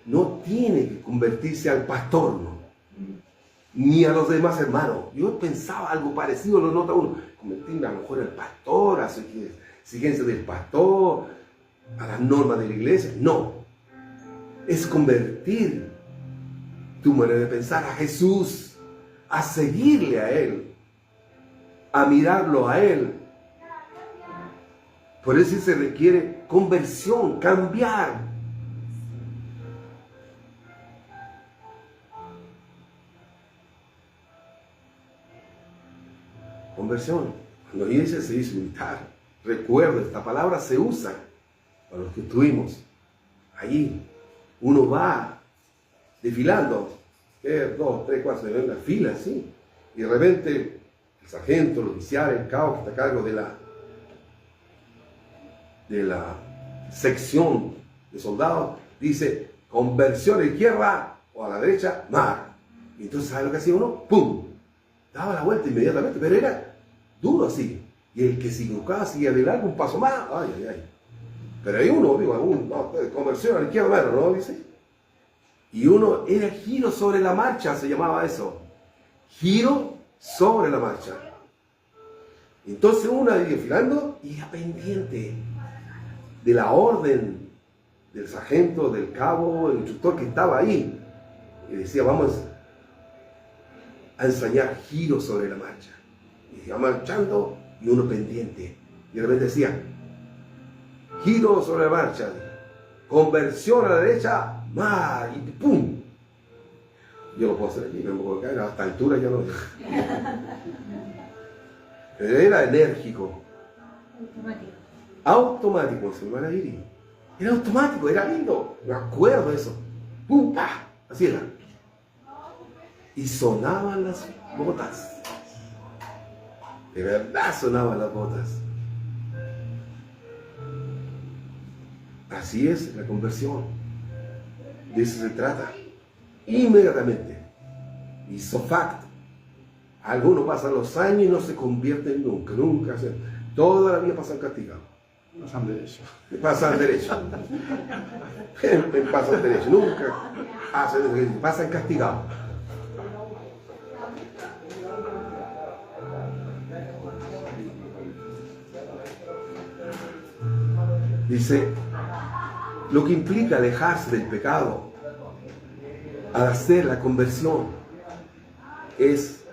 no tiene que convertirse al pastor, ¿no? Ni a los demás hermanos. Yo pensaba algo parecido, lo nota uno, convertirme a lo mejor al pastor, a exigencia del pastor, a las normas de la iglesia. No, es convertir tu manera de pensar a Jesús, a seguirle a Él, a mirarlo a Él. Por eso se requiere conversión, cambiar. Conversión. Cuando la iglesia se hizo militar, recuerdo, esta palabra se usa para los que estuvimos allí. Uno va desfilando, 2, 3, 4, en una fila, así, y de repente el sargento, el oficial, el cabo que está a cargo de la sección de soldados, dice, conversión a la izquierda o a la derecha, mar. Y entonces, ¿sabe lo que hacía uno? ¡Pum! Daba la vuelta inmediatamente, pero era duro así. Y el que se equivocaba seguía de largo un paso más, ay, ay, ay. Pero hay uno, digo, no, conversión a la izquierda, mano, ¿no? Dice. Y uno era giro sobre la marcha, se llamaba eso. Giro sobre la marcha. Entonces uno iba desfilando y iba pendiente de la orden del sargento, del cabo, el instructor que estaba ahí. Y decía, vamos a enseñar giro sobre la marcha. Y iba marchando y uno pendiente. Y de repente decía, giro sobre la marcha, conversión a la derecha, mar, y ¡pum! Yo lo puedo hacer aquí, me puedo caer, a esta altura yo no. Pero era enérgico. Automático, se me van a ir. Era automático, era lindo. Me acuerdo de eso. ¡Pum! ¡Pah! Así era. Y sonaban las botas. De verdad sonaban las botas. Así es la conversión. De eso se trata. Inmediatamente. Ipso facto. Algunos pasan los años y no se convierten nunca. Toda la vida pasan castigados. Pasan derecho. Pasan derecho. Pasan derecho. Nunca pasan castigados. Dice, lo que implica alejarse del pecado al hacer la conversión es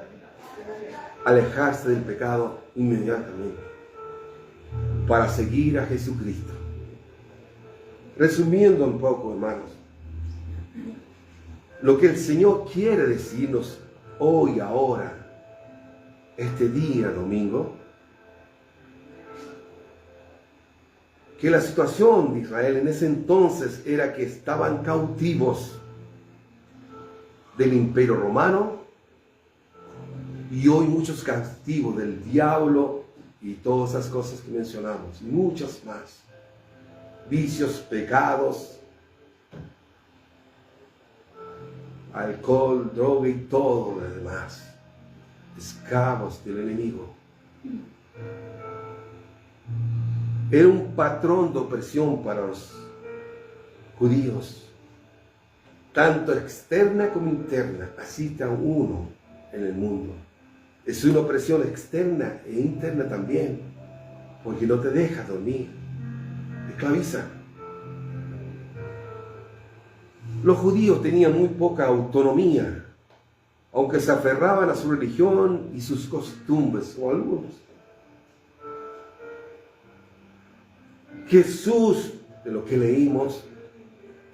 alejarse del pecado inmediatamente para seguir a Jesucristo. Resumiendo un poco, hermanos, lo que el Señor quiere decirnos hoy, ahora, este día domingo, que la situación de Israel en ese entonces era que estaban cautivos del Imperio Romano y hoy muchos cautivos del diablo y todas esas cosas que mencionamos, y muchas más. Vicios, pecados, alcohol, droga y todo lo demás. Esclavos del enemigo. Era un patrón de opresión para los judíos, tanto externa como interna. Así está uno en el mundo. Es una opresión externa e interna también, porque no te deja dormir, te esclaviza. Los judíos tenían muy poca autonomía, aunque se aferraban a su religión y sus costumbres, o algunos. Jesús, de lo que leímos,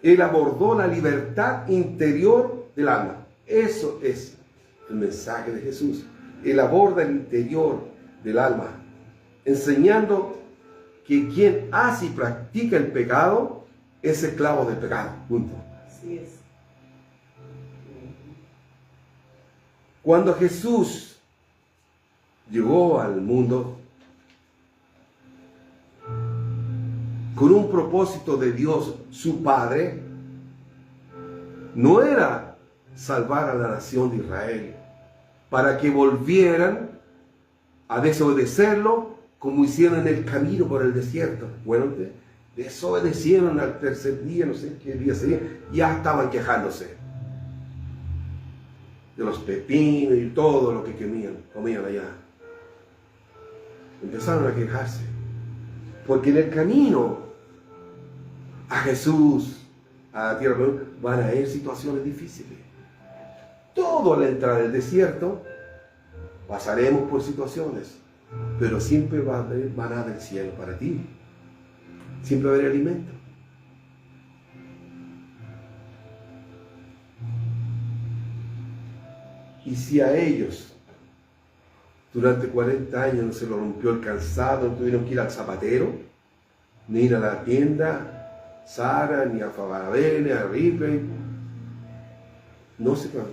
Él abordó la libertad interior del alma. Eso es el mensaje de Jesús. Él aborda el interior del alma, enseñando que quien hace y practica el pecado es esclavo del pecado. Punto. Así es. Cuando Jesús llegó al mundo con un propósito de Dios, su Padre, no era salvar a la nación de Israel para que volvieran a desobedecerlo como hicieron en el camino por el desierto. Bueno, desobedecieron al tercer día, no sé qué día sería, ya estaban quejándose de los pepinos y todo lo que comían allá. Empezaron a quejarse, porque en el camino a Jesús, a la tierra prometida, van a haber situaciones difíciles. Todo al entrar al desierto, pasaremos por situaciones, pero siempre va a haber maná del cielo para ti. Siempre va a haber alimento. Y si a ellos durante 40 años no se lo rompió el calzado, no tuvieron que ir al zapatero, ni ir a la tienda Zara, ni a Favela, ni a Ripley,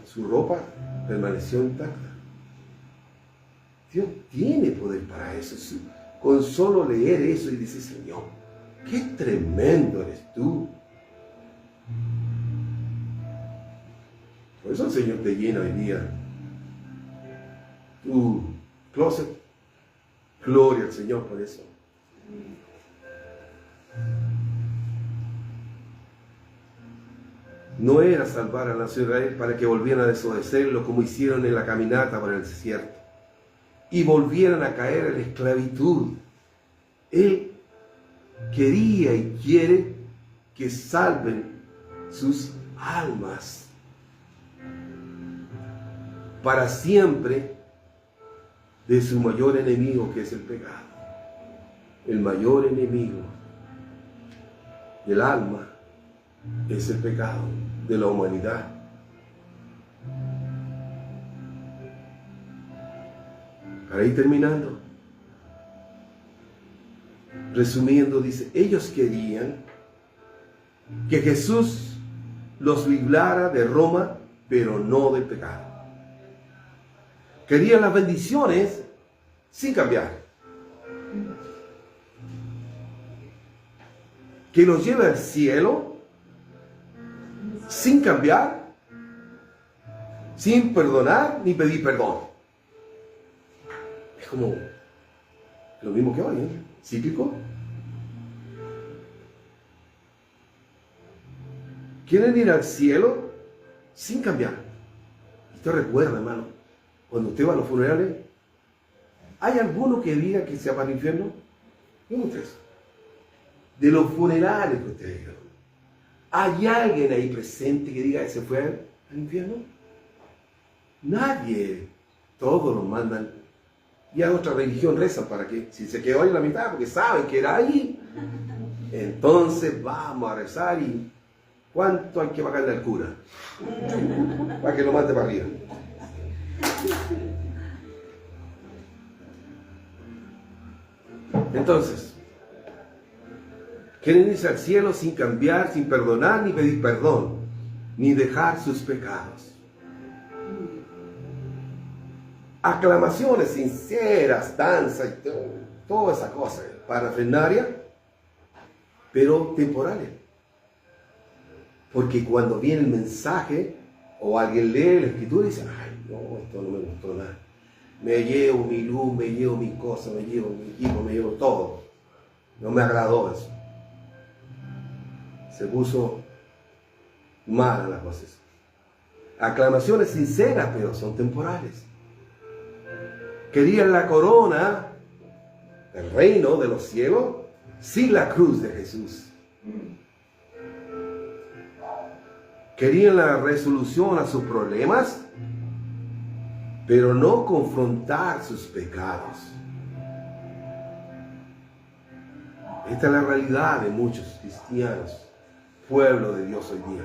su ropa permaneció intacta. Dios tiene poder para eso. Con solo leer eso y decir, Señor, qué tremendo eres tú. Por eso el Señor te llena hoy día tu closet. Gloria al Señor por eso. No era salvar a la nación de Israel para que volvieran a desobedecerlo como hicieron en la caminata por el desierto y volvieran a caer en la esclavitud. Él quería y quiere que salven sus almas para siempre de su mayor enemigo, que es el pecado. El mayor enemigo del alma es el pecado de la humanidad. Para ir terminando, resumiendo, dice, ellos querían que Jesús los librara de Roma, pero no del pecado. Querían las bendiciones sin cambiar. Que los lleve al cielo sin cambiar, sin perdonar ni pedir perdón. Es como lo mismo que hoy, ¿eh? Cíclico. Quieren ir al cielo sin cambiar. Usted recuerda, hermano, cuando usted va a los funerales, ¿hay alguno que diga que se va al infierno? ¿Cómo ustedes? De los funerales que ustedes digan, ¿hay alguien ahí presente que diga que se fue al infierno? Nadie. Todos los mandan. Y a otra religión rezan para que, si se quedó ahí en la mitad, porque saben que era allí, entonces vamos a rezar. Y ¿cuánto hay que pagarle al cura? Para que lo mande para arriba. Entonces, quieren irse al cielo sin cambiar, sin perdonar, ni pedir perdón, ni dejar sus pecados. Aclamaciones sinceras, danza y toda esa cosa, parafernalia, pero temporales. Porque cuando viene el mensaje, o alguien lee la escritura y dice, ay, no, esto no me gustó nada. Me llevo mi luz, me llevo mi cosa, me llevo mi equipo, me llevo todo. No me agradó eso. Se puso mal las cosas. Aclamaciones sinceras, pero son temporales. Querían la corona del reino de los cielos sin la cruz de Jesús. Querían la resolución a sus problemas, pero no confrontar sus pecados. Esta es la realidad de muchos cristianos, pueblo de Dios hoy día.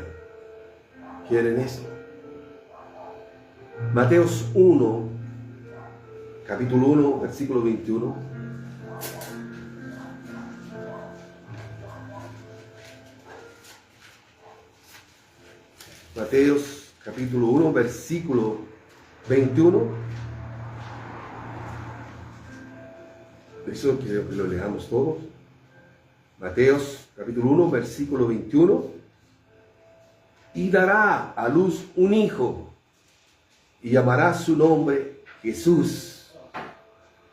Quieren eso. Mateos 1, capítulo 1, versículo 21. Mateos, capítulo 1, versículo 21. Eso quiero que lo leamos todos. Mateos, capítulo 1, versículo 21. Y dará a luz un hijo, y llamará su nombre Jesús,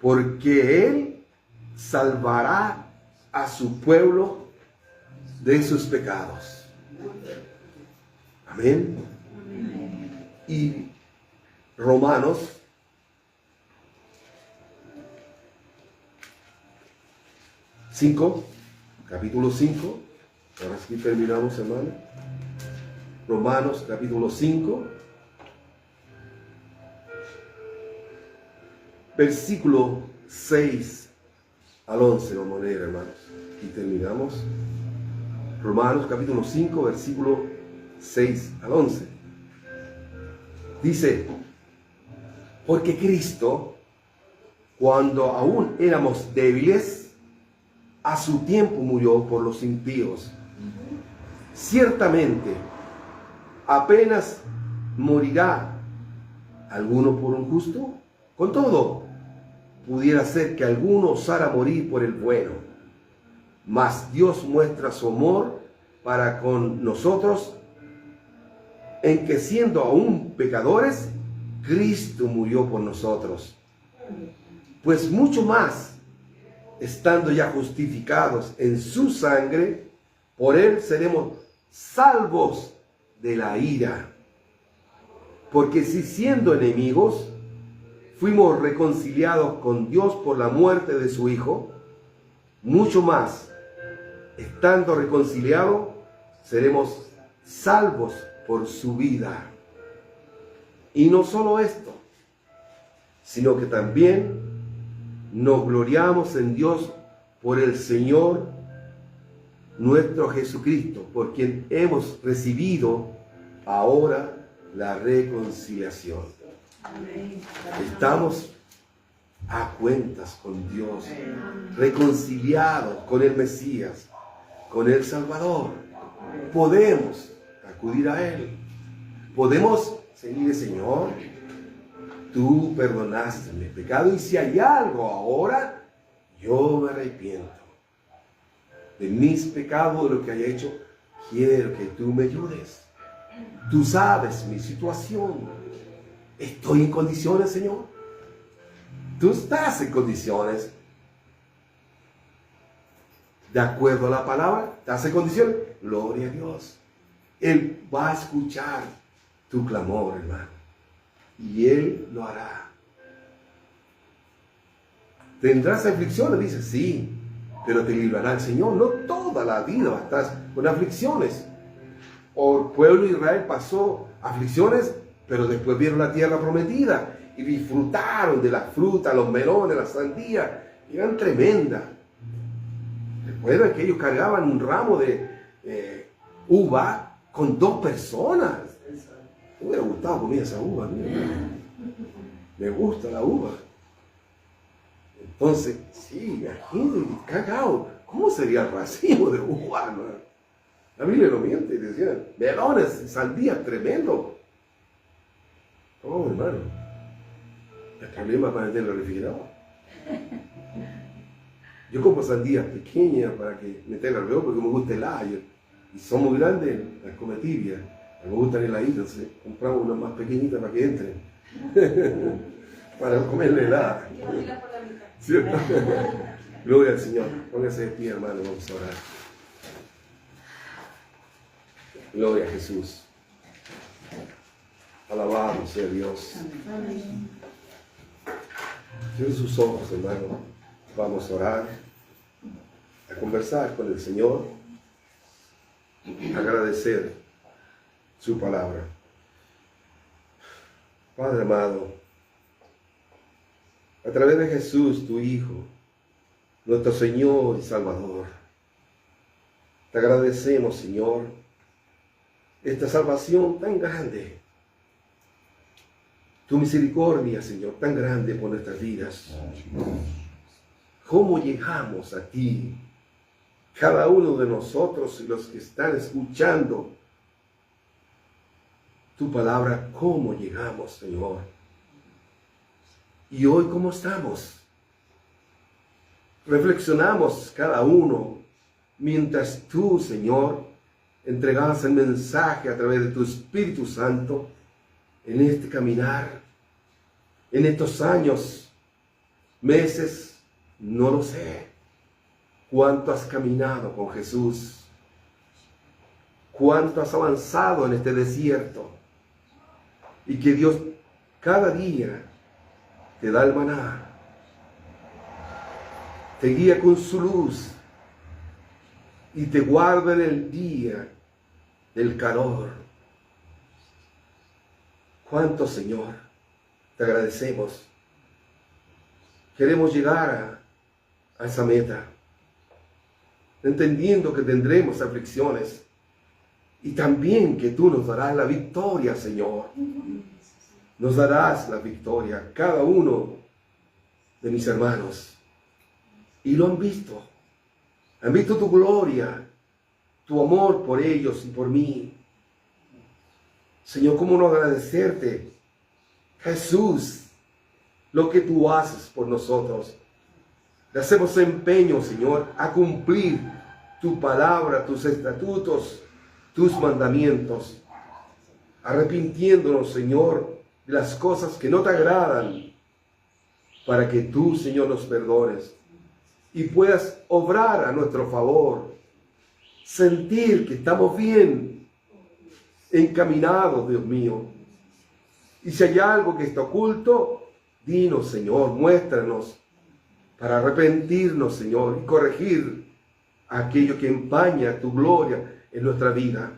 porque él salvará a su pueblo de sus pecados. Amén. Y Romanos capítulo 5, ahora sí terminamos, hermano. Romanos capítulo 5, versículo 6 al 11, vamos a leer, hermanos, y terminamos. Romanos capítulo 5, versículo 6 al 11. Dice: porque Cristo, cuando aún éramos débiles, a su tiempo murió por los impíos. Ciertamente, apenas morirá alguno por un justo. Con todo, pudiera ser que alguno osara morir por el bueno. Mas Dios muestra su amor para con nosotros, en que siendo aún pecadores, Cristo murió por nosotros. Pues mucho más, estando ya justificados en su sangre, por él seremos salvos de la ira. Porque si siendo enemigos, fuimos reconciliados con Dios por la muerte de su Hijo, mucho más, estando reconciliados, seremos salvos por su vida. Y no solo esto, sino que también nos gloriamos en Dios por el Señor nuestro Jesucristo, por quien hemos recibido ahora la reconciliación. Amén. Estamos a cuentas con Dios, reconciliados con el Mesías, con el Salvador. Podemos acudir a Él. Podemos seguir, Señor, tú perdonaste mi pecado, y si hay algo ahora, yo me arrepiento de mis pecados, de lo que haya hecho. Quiero que tú me ayudes. Tú sabes mi situación. ¿Estoy en condiciones, Señor? Tú estás en condiciones. De acuerdo a la palabra, ¿estás en condiciones? Gloria a Dios. Él va a escuchar tu clamor, hermano. Y Él lo hará. ¿Tendrás aflicciones? Dice, sí, pero te librará el Señor. No toda la vida vas a estar con aflicciones. O el pueblo de Israel pasó aflicciones, pero después vieron la tierra prometida y disfrutaron de la fruta, los melones, la sandía. Eran tremendas. Recuerdan que ellos cargaban un ramo de uva con 2 personas. Me hubiera gustado comer esa uva. Me gusta la uva. Entonces, sí, imagínate, cagao. ¿Cómo sería el racimo de uva, hermano? La Biblia no miente. Decían, melones, sandías, tremendo. Oh, hermano. El problema para meterlo al refrigerador. Yo compro sandías pequeñas para que meterlas al refrigerador porque me gusta el helado. Y son muy grandes, las come tibias. Me gustan heladitas, entonces compramos una más pequeñita para que entre. Para comerle helada. ¿Cierto? Gloria al Señor. Póngase de pie, hermano, vamos a orar. Gloria a Jesús. Alabado sea Dios. Cierren sus ojos, hermano. Vamos a orar, a conversar con el Señor, a agradecer su palabra. Padre amado, a través de Jesús, tu Hijo, nuestro Señor y Salvador, te agradecemos, Señor, esta salvación tan grande, tu misericordia, Señor, tan grande por nuestras vidas. ¿Cómo llegamos a ti? Cada uno de nosotros y los que están escuchando tu palabra, ¿cómo llegamos, Señor? Y hoy, ¿cómo estamos? Reflexionamos cada uno mientras tú, Señor, entregabas el mensaje a través de tu Espíritu Santo en este caminar, en estos años, meses, no lo sé, cuánto has caminado con Jesús, cuánto has avanzado en este desierto y que Dios cada día te da el maná, te guía con su luz y te guarda en el día del calor. Cuánto, Señor, te agradecemos. Queremos llegar a esa meta, entendiendo que tendremos aflicciones y también que tú nos darás la victoria, Señor. Nos darás la victoria, cada uno de mis hermanos. Y lo han visto tu gloria, tu amor por ellos y por mí. Señor, ¿cómo no agradecerte, Jesús, lo que tú haces por nosotros? Le hacemos empeño, Señor, a cumplir tu palabra, tus estatutos, tus mandamientos, arrepintiéndonos, Señor, de las cosas que no te agradan, para que tú, Señor, nos perdones y puedas obrar a nuestro favor, sentir que estamos bien encaminados, Dios mío. Y si hay algo que está oculto, dinos, Señor, muéstranos para arrepentirnos, Señor, y corregir aquello que empaña tu gloria en nuestra vida.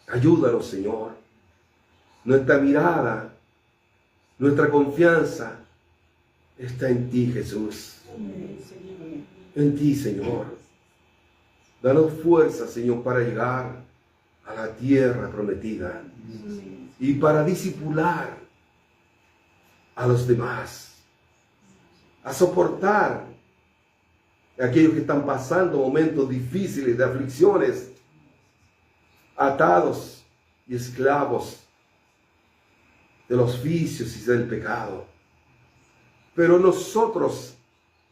Ayúdanos, Señor. Nuestra mirada, nuestra confianza está en ti, Jesús. En ti, Señor. Danos fuerza, Señor, para llegar a la tierra prometida y para discipular a los demás, a soportar a aquellos que están pasando momentos difíciles de aflicciones, atados y esclavos de los vicios y del pecado. Pero nosotros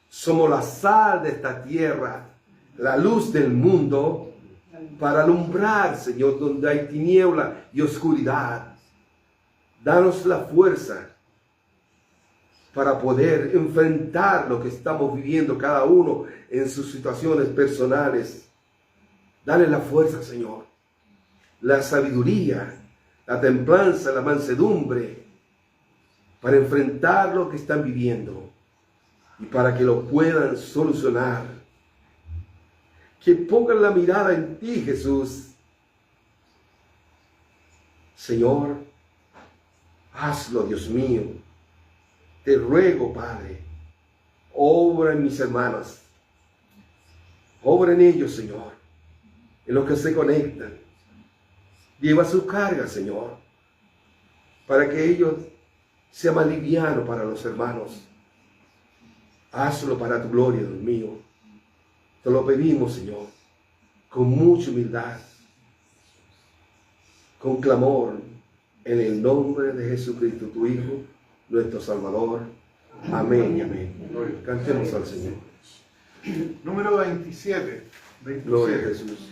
somos la sal de esta tierra, la luz del mundo, para alumbrar, Señor, donde hay tiniebla y oscuridad. Danos la fuerza para poder enfrentar lo que estamos viviendo cada uno en sus situaciones personales. Dale la fuerza, Señor, la sabiduría, la templanza, la mansedumbre, para enfrentar lo que están viviendo y para que lo puedan solucionar. Que pongan la mirada en ti, Jesús. Señor, hazlo, Dios mío. Te ruego, Padre, obra en mis hermanos. Obra en ellos, Señor, en los que se conectan. Lleva su carga, Señor, para que ellos sean más livianos para los hermanos. Hazlo para tu gloria, Dios mío. Te lo pedimos, Señor, con mucha humildad, con clamor, en el nombre de Jesucristo, tu Hijo, nuestro Salvador. Amén y amén. Cantemos al Señor. Número 27. Gloria a Jesús.